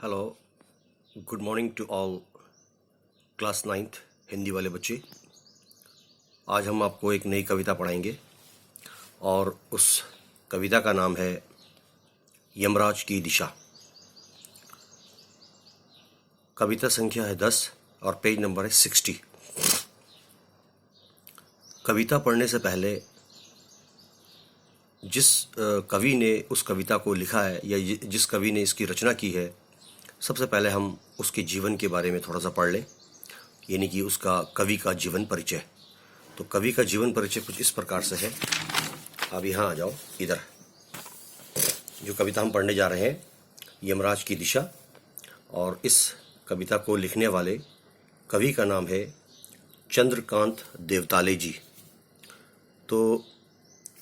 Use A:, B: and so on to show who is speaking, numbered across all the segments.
A: Hello, good morning to all class 9th Hindi वाले बच्चे। आज हम आपको एक नई कविता पढ़ाएंगे और उस कविता का नाम है यमराज की दिशा। कविता संख्या है 10 और पेज नंबर है 60। कविता पढ़ने से पहले जिस कवि ने उस कविता को लिखा है या जिस कवि ने इसकी रचना की है, सबसे पहले हम उसके जीवन के बारे में थोड़ा सा पढ़ लें, यानी कि उसका कवि का जीवन परिचय। तो कवि का जीवन परिचय कुछ इस प्रकार से है। अब यहाँ आ जाओ, इधर जो कविता हम पढ़ने जा रहे हैं, यमराज की दिशा, और इस कविता को लिखने वाले कवि का नाम है चंद्रकांत देवताले जी। तो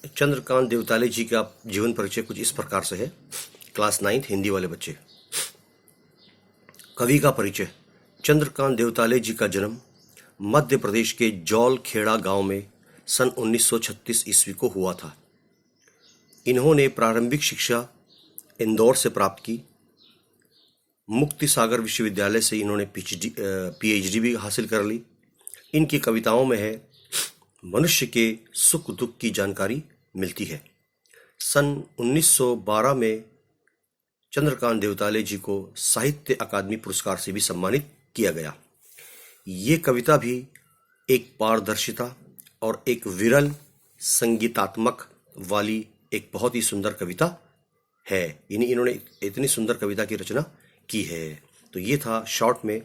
A: चंद्रकांत देवताले जी का जीवन परिचय कुछ इस प्रकार से है। क्लास 9th हिंदी वाले बच्चे, कवि का परिचय। चंद्रकांत देवताले जी का जन्म मध्य प्रदेश के जौल खेड़ा गांव में सन 1936 ईस्वी को हुआ था। इन्होंने प्रारंभिक शिक्षा इंदौर से प्राप्त की। मुक्ति सागर विश्वविद्यालय से इन्होंने पीएचडी भी हासिल कर ली। इनकी कविताओं में है मनुष्य के सुख दुख की जानकारी मिलती है। सन 1912 में चंद्रकांत देवताले जी को साहित्य अकादमी पुरस्कार से भी सम्मानित किया गया। ये कविता भी एक पारदर्शिता और एक विरल संगीतात्मक वाली एक बहुत ही सुंदर कविता है। यानी इन्होंने इतनी सुंदर कविता की रचना की है। तो ये था शॉर्ट में,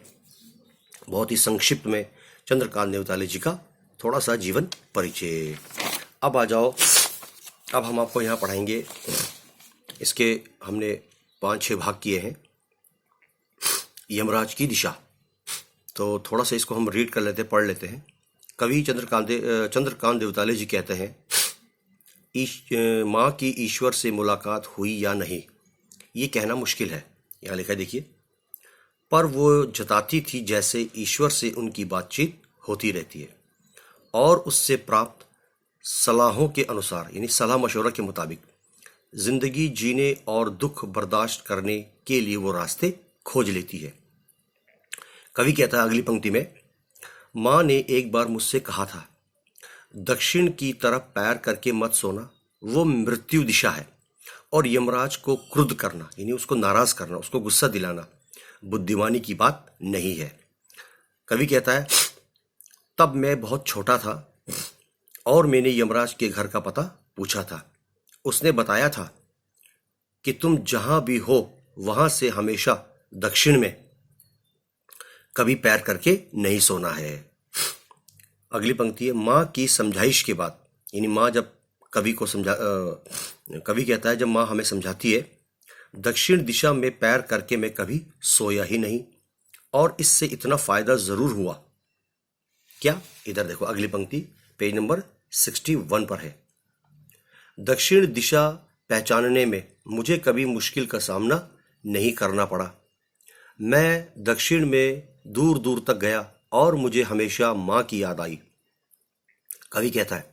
A: बहुत ही संक्षिप्त में, चंद्रकांत देवताले जी का थोड़ा सा जीवन परिचय। अब आ जाओ, अब हम आपको यहाँ पढ़ाएंगे। इसके हमने 5-6 भाग किए हैं। यमराज की दिशा, तो थोड़ा सा इसको हम रीड कर लेते, पढ़ लेते हैं। कवि चंद्रकांत देवताले जी कहते हैं, माँ की ईश्वर से मुलाकात हुई या नहीं, ये कहना मुश्किल है। यहाँ लिखा है, देखिए, पर वो जताती थी जैसे ईश्वर से उनकी बातचीत होती रहती है और उससे प्राप्त सलाहों के अनुसार, यानी सलाह मशवरा के मुताबिक, जिंदगी जीने और दुख बर्दाश्त करने के लिए वो रास्ते खोज लेती है। कवि कहता है अगली पंक्ति में, माँ ने एक बार मुझसे कहा था, दक्षिण की तरफ पैर करके मत सोना, वो मृत्यु दिशा है, और यमराज को क्रुद्ध करना, यानी उसको नाराज करना, उसको गुस्सा दिलाना बुद्धिमानी की बात नहीं है। कवि कहता है, तब मैं बहुत छोटा था और मैंने यमराज के घर का पता पूछा था। उसने बताया था कि तुम जहां भी हो वहां से हमेशा दक्षिण में कभी पैर करके नहीं सोना है। अगली पंक्ति है, माँ की समझाइश के बाद, यानी माँ जब कवि कहता है, जब माँ हमें समझाती है, दक्षिण दिशा में पैर करके मैं कभी सोया ही नहीं, और इससे इतना फायदा जरूर हुआ। क्या? इधर देखो, अगली पंक्ति पेज नंबर 61 पर है। दक्षिण दिशा पहचानने में मुझे कभी मुश्किल का सामना नहीं करना पड़ा। मैं दक्षिण में दूर दूर तक गया और मुझे हमेशा माँ की याद आई। कवि कहता है,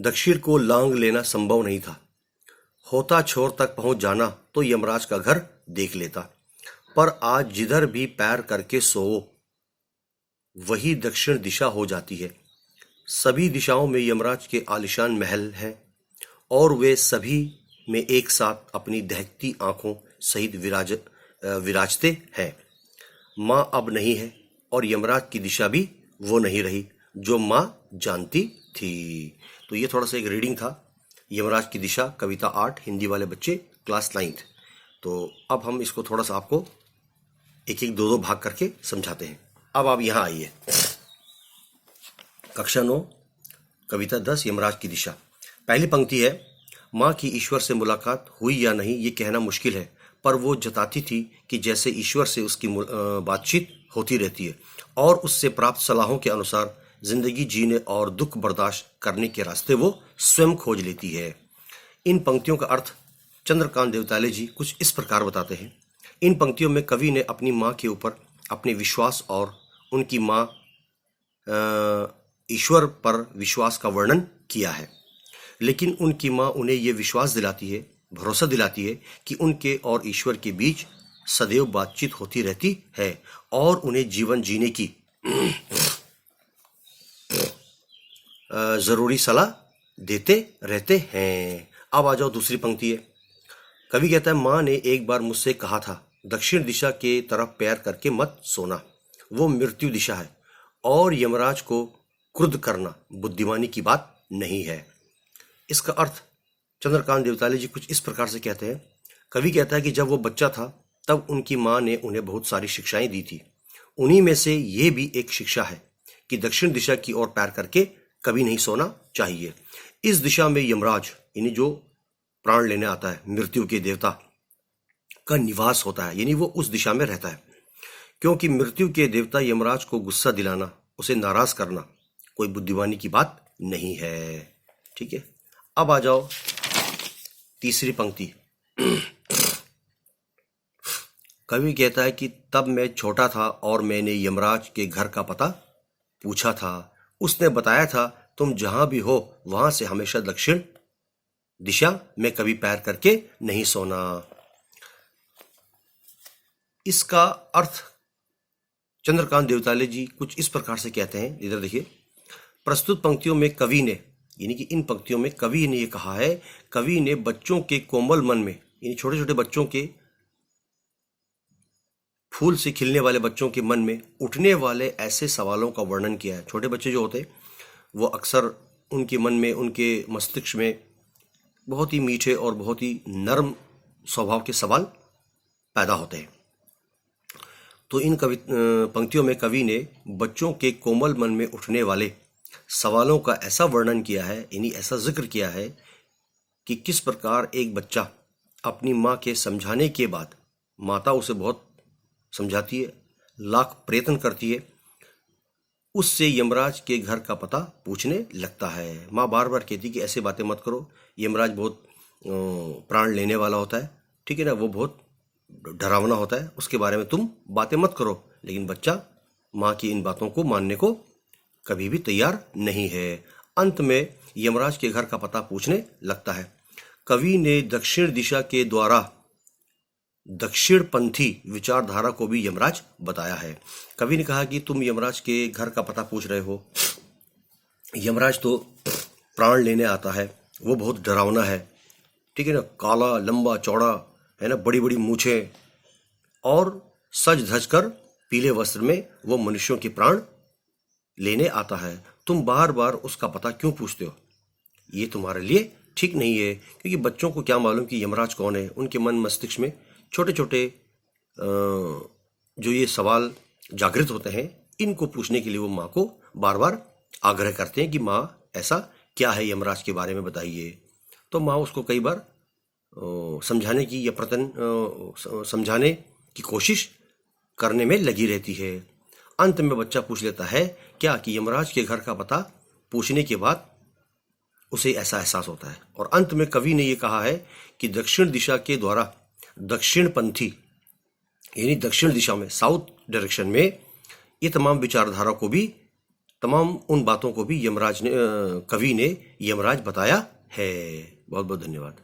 A: दक्षिण को लांग लेना संभव नहीं था। होता छोर तक पहुंच जाना तो यमराज का घर देख लेता, पर आज जिधर भी पैर करके सोओ वही दक्षिण दिशा हो जाती है। सभी दिशाओं में यमराज के आलिशान महल हैं और वे सभी में एक साथ अपनी दहकती आंखों सहित विराजते हैं। माँ अब नहीं है और यमराज की दिशा भी वो नहीं रही जो माँ जानती थी। तो ये थोड़ा सा एक रीडिंग था, यमराज की दिशा, कविता 8, हिंदी वाले बच्चे, क्लास 9th। तो अब हम इसको थोड़ा सा आपको एक 2 भाग करके समझाते हैं। अब आप यहाँ आइए, कक्षा 9, कविता 10, यमराज की दिशा। पहली पंक्ति है, माँ की ईश्वर से मुलाकात हुई या नहीं ये कहना मुश्किल है, पर वो जताती थी कि जैसे ईश्वर से उसकी बातचीत होती रहती है और उससे प्राप्त सलाहों के अनुसार जिंदगी जीने और दुख बर्दाश्त करने के रास्ते वो स्वयं खोज लेती है। इन पंक्तियों का अर्थ चंद्रकांत देवताले जी कुछ इस प्रकार बताते हैं। इन पंक्तियों में कवि ने अपनी माँ के ऊपर अपने विश्वास और उनकी माँ ईश्वर पर विश्वास का वर्णन किया है, लेकिन उनकी माँ उन्हें ये विश्वास दिलाती है, भरोसा दिलाती है कि उनके और ईश्वर के बीच सदैव बातचीत होती रहती है और उन्हें जीवन जीने की जरूरी सलाह देते रहते हैं। अब आ जाओ दूसरी पंक्ति है। कवि कहता है, माँ ने एक बार मुझसे कहा था, दक्षिण दिशा के तरफ पैर करके मत सोना, वो मृत्यु दिशा है और यमराज को क्रुद्ध करना बुद्धिमानी की बात नहीं है। इसका अर्थ चंद्रकांत देवताले जी कुछ इस प्रकार से कहते हैं। कवि कहता है कि जब वो बच्चा था तब उनकी माँ ने उन्हें बहुत सारी शिक्षाएं दी थी। उन्हीं में से ये भी एक शिक्षा है कि दक्षिण दिशा की ओर पैर करके कभी नहीं सोना चाहिए। इस दिशा में यमराज, यानी जो प्राण लेने आता है, मृत्यु के देवता का निवास होता है, यानी वो उस दिशा में रहता है। क्योंकि मृत्यु के देवता यमराज को गुस्सा दिलाना, उसे नाराज करना कोई बुद्धिमानी की बात नहीं है। ठीक है, अब आ जाओ तीसरी पंक्ति। कवि कहता है कि तब मैं छोटा था और मैंने यमराज के घर का पता पूछा था। उसने बताया था, तुम जहां भी हो वहां से हमेशा दक्षिण दिशा में कभी पैर करके नहीं सोना। इसका अर्थ चंद्रकांत देवताले जी कुछ इस प्रकार से कहते हैं। इधर देखिए, प्रस्तुत पंक्तियों में कवि ने, यानी कि इन पंक्तियों में कवि ने ये कहा है, कवि ने बच्चों के कोमल मन में, यानी छोटे छोटे बच्चों के, फूल से खिलने वाले बच्चों के मन में उठने वाले ऐसे सवालों का वर्णन किया है। छोटे बच्चे जो होते हैं वो अक्सर उनके मन में, उनके मस्तिष्क में बहुत ही मीठे और बहुत ही नर्म स्वभाव के सवाल पैदा होते हैं। तो इन पंक्तियों में कवि ने बच्चों के कोमल मन में उठने वाले सवालों का ऐसा वर्णन किया है, यानी ऐसा जिक्र किया है कि किस प्रकार एक बच्चा अपनी माँ के समझाने के बाद, माता उसे बहुत समझाती है, लाख प्रयत्न करती है, उससे यमराज के घर का पता पूछने लगता है। माँ बार बार कहती कि ऐसे बातें मत करो, यमराज बहुत प्राण लेने वाला होता है, ठीक है ना, वो बहुत डरावना होता है, उसके बारे में तुम बातें मत करो। लेकिन बच्चा माँ की इन बातों को मानने को कभी भी तैयार नहीं है। अंत में यमराज के घर का पता पूछने लगता है। कवि ने दक्षिण दिशा के द्वारा दक्षिणपंथी विचारधारा को भी यमराज बताया है। कवि ने कहा कि तुम यमराज के घर का पता पूछ रहे हो, यमराज तो प्राण लेने आता है, वो बहुत डरावना है, ठीक है ना, काला, लंबा चौड़ा है ना, बड़ी बड़ी मूछें, और सज धज कर पीले वस्त्र में वो मनुष्यों के प्राण लेने आता है। तुम बार बार उसका पता क्यों पूछते हो? ये तुम्हारे लिए ठीक नहीं है, क्योंकि बच्चों को क्या मालूम कि यमराज कौन है। उनके मन मस्तिष्क में छोटे छोटे जो ये सवाल जागृत होते हैं, इनको पूछने के लिए वो माँ को बार बार आग्रह करते हैं कि माँ ऐसा क्या है यमराज के बारे में बताइए। तो माँ उसको कई बार समझाने की या समझाने की कोशिश करने में लगी रहती है। अंत में बच्चा पूछ लेता है क्या कि यमराज के घर का पता पूछने के बाद उसे ऐसा एहसास होता है। और अंत में कवि ने यह कहा है कि दक्षिण दिशा के द्वारा दक्षिणपंथी, यानी दक्षिण दिशा में, साउथ डायरेक्शन में, ये तमाम विचारधारा को भी, तमाम उन बातों को भी कवि ने यमराज बताया है। बहुत बहुत धन्यवाद।